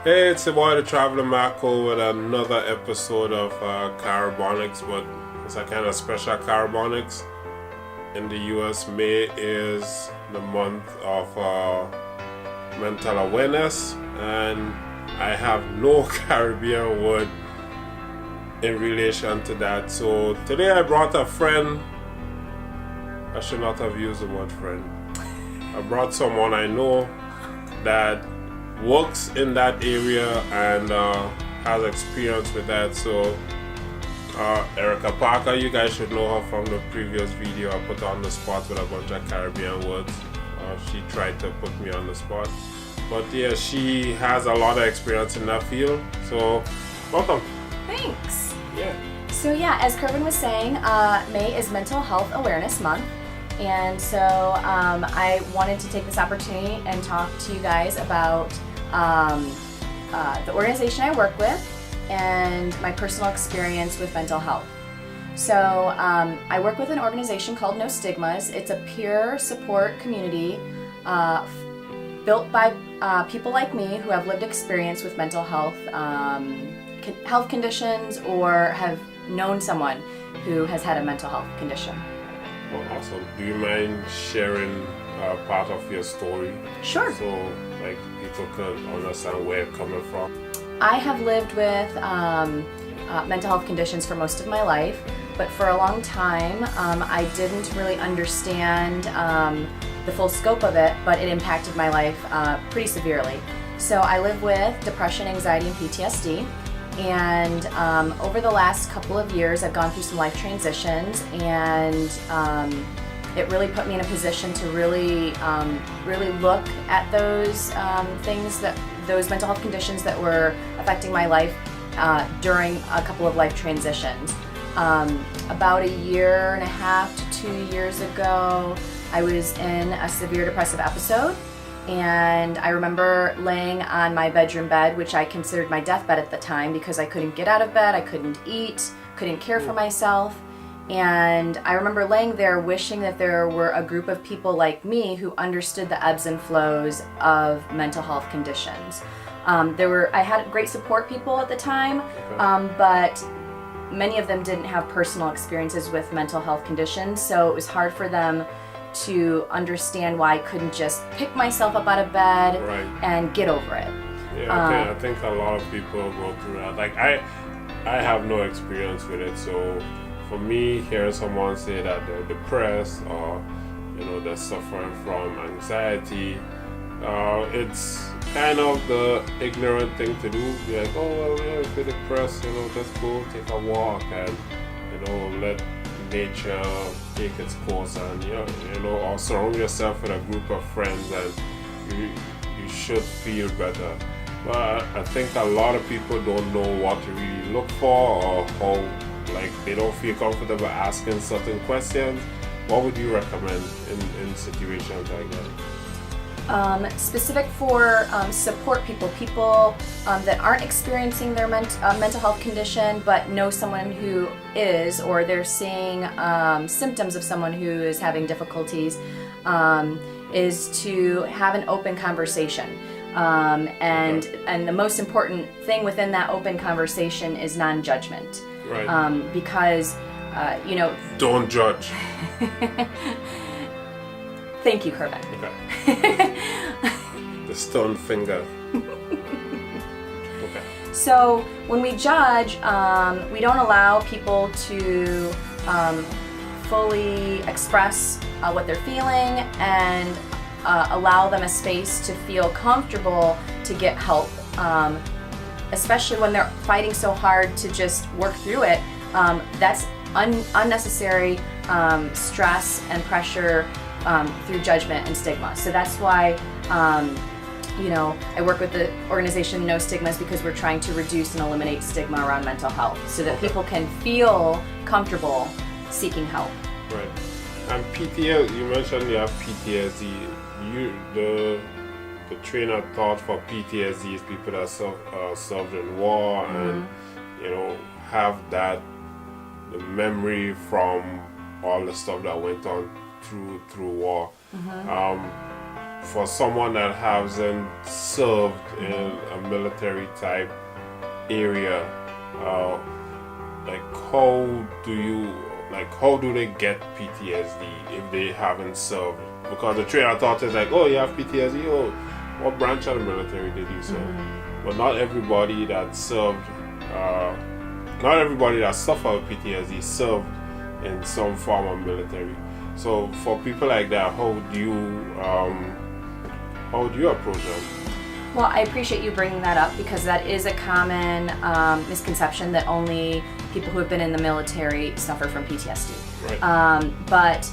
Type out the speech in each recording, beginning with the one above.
Hey, it's your boy the Traveling Marco with another episode of Caribonix, but it's a kind of special Caribonix. In the US, May is the month of mental awareness, and I have no Caribbean word in relation to that. So today I brought a friend. I should not have used the word friend. I brought someone I know that works in that area and has experience with that. So Erica Parker, you guys should know her from the previous video I put on the spot with a bunch of Caribbean words. She tried to put me on the spot, but yeah, she has a lot of experience in that field. So welcome. Thanks. Yeah. So yeah, as Caribon was saying, May is Mental Health Awareness Month. And so I wanted to take this opportunity and talk to you guys about the organization I work with and my personal experience with mental health. So I work with an organization called NoStigma. It's a peer support community built by people like me who have lived experience with mental health, health conditions, or have known someone who has had a mental health condition. Well, awesome. Do you mind sharing part of your story? Sure. So, like, people can understand where you're coming from. I have lived with mental health conditions for most of my life, but for a long time I didn't really understand the full scope of it, but it impacted my life pretty severely. So I live with depression, anxiety, and PTSD. And over the last couple of years, I've gone through some life transitions, and it really put me in a position to really look at those those mental health conditions that were affecting my life during a couple of life transitions. About a year and a half to 2 years ago, I was in a severe depressive episode. And I remember laying on my bedroom bed, which I considered my deathbed at the time because I couldn't get out of bed, I couldn't eat, couldn't care for myself. And I remember laying there wishing that there were a group of people like me who understood the ebbs and flows of mental health conditions. I had great support people at the time, but many of them didn't have personal experiences with mental health conditions, so it was hard for them to understand why I couldn't just pick myself up out of bed and get over it. Yeah, I think a lot of people go through that. Like I have no experience with it, so for me, hearing someone say that they're depressed or they're suffering from anxiety, it's kind of the ignorant thing to do. Be like, oh well, if you're depressed, just go take a walk and let nature take its course, and or surround yourself with a group of friends, and you should feel better. But I think a lot of people don't know what to really look for, or how, like, they don't feel comfortable asking certain questions. What would you recommend in situations like that? Specific for support people that aren't experiencing their mental health condition but know someone who is, or they're seeing symptoms of someone who is having difficulties, is to have an open conversation. And the most important thing within that open conversation is non-judgment. Right. Because, don't judge. Thank you, Caribon. Okay. The stone finger. Okay. So when we judge, we don't allow people to fully express what they're feeling and allow them a space to feel comfortable to get help, especially when they're fighting so hard to just work through it. That's unnecessary stress and pressure through judgment and stigma. So that's why I work with the organization NoStigma, because we're trying to reduce and eliminate stigma around mental health so that people can feel comfortable seeking help. Right. And PTSD, you mentioned you have PTSD. The train of thought for PTSD is people that served in war and have that the memory from all the stuff that went on through war. for someone that hasn't served in a military type area, like how do they get PTSD if they haven't served? Because the train of thought is like, oh, you have PTSD, oh, what branch of the military did you serve? But not everybody that served, not everybody that suffered PTSD served in some form of military. So for people like that, how do you approach them? Well, I appreciate you bringing that up because that is a common misconception that only people who have been in the military suffer from PTSD. Right. But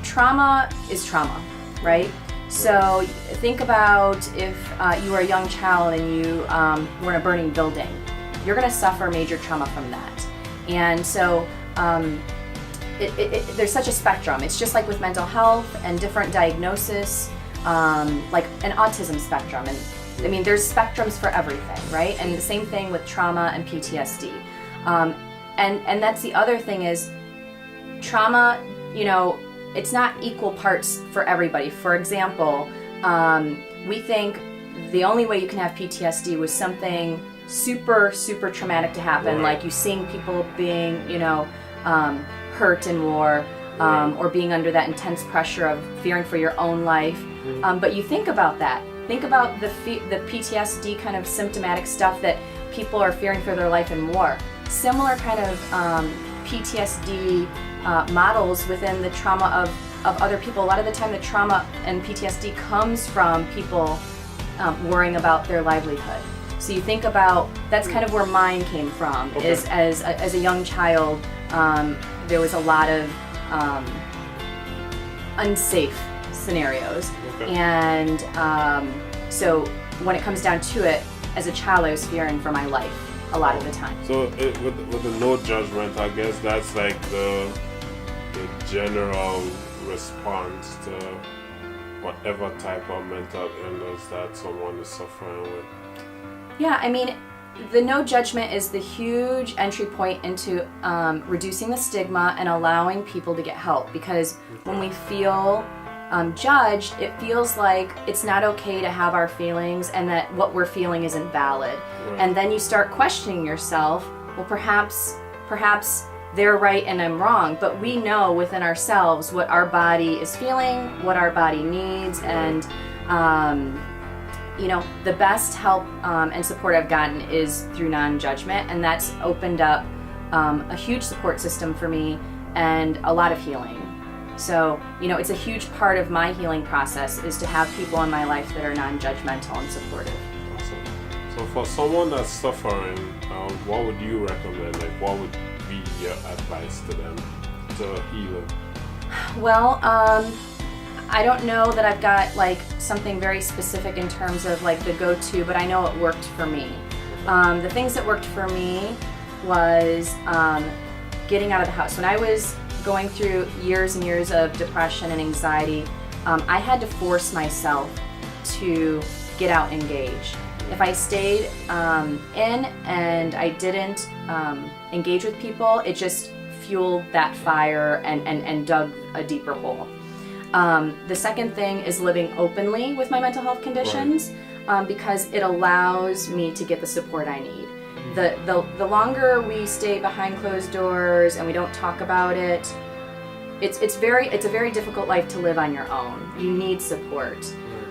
trauma is trauma, right? So think about if you were a young child and you were in a burning building, you're going to suffer major trauma from that. And so there's such a spectrum. It's just like with mental health and different diagnosis, like an autism spectrum. And I mean, there's spectrums for everything, right? And the same thing with trauma and PTSD. And that's the other thing is trauma, it's not equal parts for everybody. For example, we think the only way you can have PTSD was something super, super traumatic to happen, like you seeing people being, hurt in war, or being under that intense pressure of fearing for your own life. But you think about that. Think about the PTSD kind of symptomatic stuff that people are fearing for their life in war. Similar kind of PTSD models within the trauma of other people. A lot of the time the trauma and PTSD comes from people worrying about their livelihood. So you think about, that's kind of where mine came from, is as a young child, there was a lot of unsafe scenarios. And so when it comes down to it, as a child I was fearing for my life a lot of the time. So with the no judgment, I guess that's like the general response to whatever type of mental illness that someone is suffering with. Yeah, I mean, the no judgment is the huge entry point into reducing the stigma and allowing people to get help. Because when we feel judged, it feels like it's not okay to have our feelings and that what we're feeling isn't valid. And then you start questioning yourself, well, perhaps they're right and I'm wrong, but we know within ourselves what our body is feeling, what our body needs, and the best help and support I've gotten is through non-judgment, and that's opened up a huge support system for me and a lot of healing. So, it's a huge part of my healing process is to have people in my life that are non-judgmental and supportive. Awesome. So for someone that's suffering, what would you recommend? Like, what would be your advice to them to heal it? Well, I don't know that I've got like something very specific in terms of like the go-to, but I know it worked for me. The things that worked for me was getting out of the house. When I was going through years and years of depression and anxiety, I had to force myself to get out and engage. If I stayed in and I didn't engage with people, it just fueled that fire and dug a deeper hole. The second thing is living openly with my mental health conditions, because it allows me to get the support I need. The longer we stay behind closed doors and we don't talk about it, it's a very difficult life to live on your own. You need support,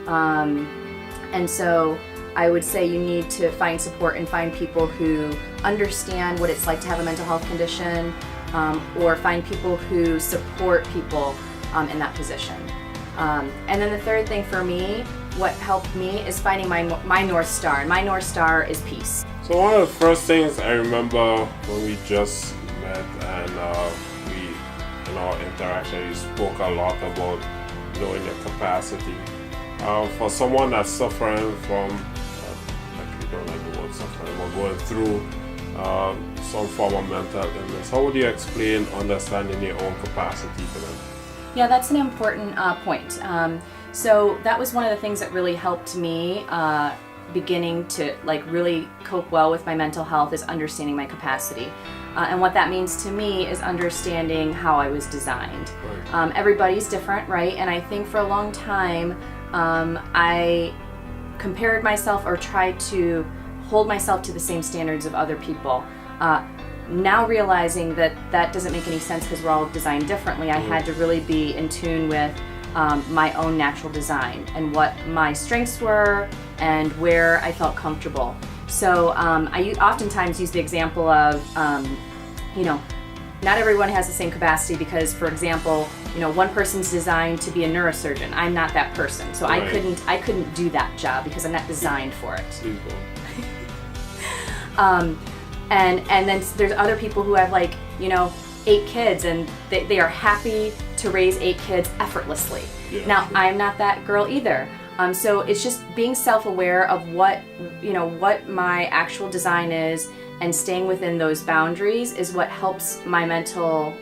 and so I would say you need to find support and find people who understand what it's like to have a mental health condition, or find people who support people in that position. And then the third thing for me, what helped me is finding my North Star, and my North Star is peace. So one of the first things I remember when we just met and in our interaction, you spoke a lot about knowing your capacity. For someone that's suffering from, you don't like the word suffering, or going through some form of mental illness, how would you explain understanding your own capacity to them? Yeah, that's an important point. So that was one of the things that really helped me beginning to like really cope well with my mental health, is understanding my capacity. And what that means to me is understanding how I was designed. Everybody's different, right? And I think for a long time, I compared myself or tried to hold myself to the same standards of other people. Now realizing that that doesn't make any sense because we're all designed differently, I had to really be in tune with my own natural design and what my strengths were and where I felt comfortable. So I oftentimes use the example of, not everyone has the same capacity because, for example, one person's designed to be a neurosurgeon. I'm not that person, so I couldn't do that job because I'm not designed for it. And then there's other people who have 8 kids and they are happy to raise 8 kids effortlessly. Yeah. Now I'm not that girl either. So it's just being self-aware of what my actual design is and staying within those boundaries is what helps my mental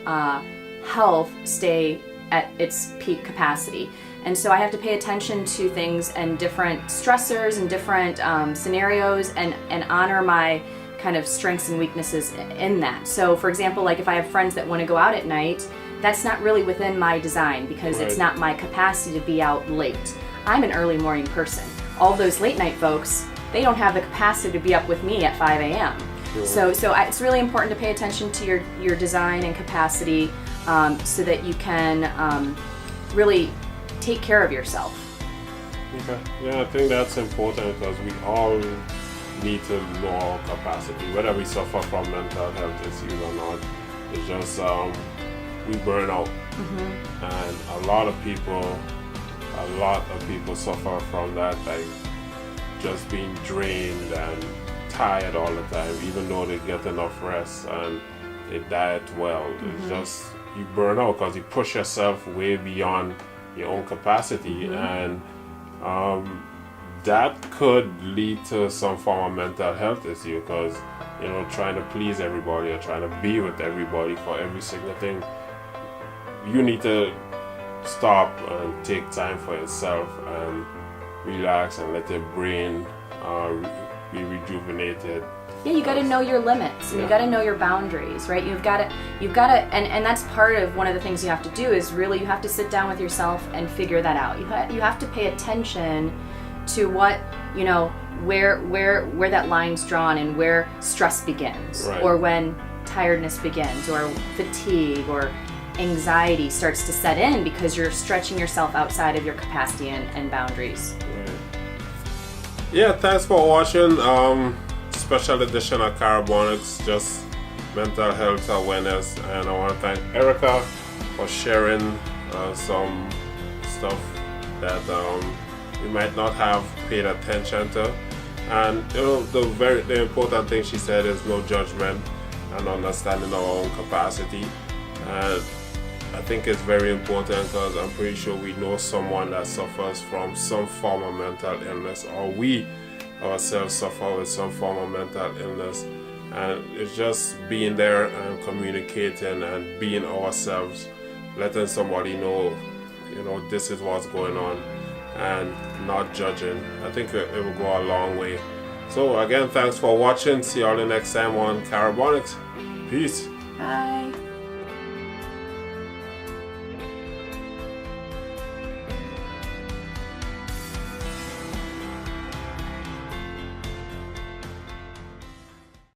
health stay at its peak capacity. And so I have to pay attention to things and different stressors and different scenarios and honor my kind of strengths and weaknesses in that. So for example, if I have friends that want to go out at night, that's not really within my design because it's not my capacity to be out late. I'm an early morning person. All those late night folks, they don't have the capacity to be up with me at 5 a.m. Sure. So it's really important to pay attention to your design and capacity so that you can really take care of yourself. Okay. Yeah, I think that's important because we all need to know our capacity, whether we suffer from mental health issues or not. It's just we burn out, and a lot of people suffer from that, just being drained and tired all the time, even though they get enough rest and they diet well. It's just you burn out because you push yourself way beyond your own capacity, and that could lead to some form of mental health issue because trying to please everybody or trying to be with everybody for every single thing. You need to stop and take time for yourself and relax and let your brain be rejuvenated. Yeah, you got to know your limits and you got to know your boundaries, right? You've got to, and that's part of one of the things you have to do is really you have to sit down with yourself and figure that out. You have to pay attention to what where that line's drawn and where stress begins, or when tiredness begins, or fatigue or anxiety starts to set in because you're stretching yourself outside of your capacity and boundaries. Right. Yeah, thanks for watching. Special edition of Caribonix, just mental health awareness, and I want to thank Erica for sharing some stuff that we might not have paid attention to. And the important thing she said is no judgment and understanding our own capacity. And I think it's very important because I'm pretty sure we know someone that suffers from some form of mental illness, or we ourselves suffer with some form of mental illness. And it's just being there and communicating and being ourselves, letting somebody know, this is what's going on, and not judging. I think it will go a long way. So again, thanks for watching. See you all the next time on Caribonix. Peace. Bye.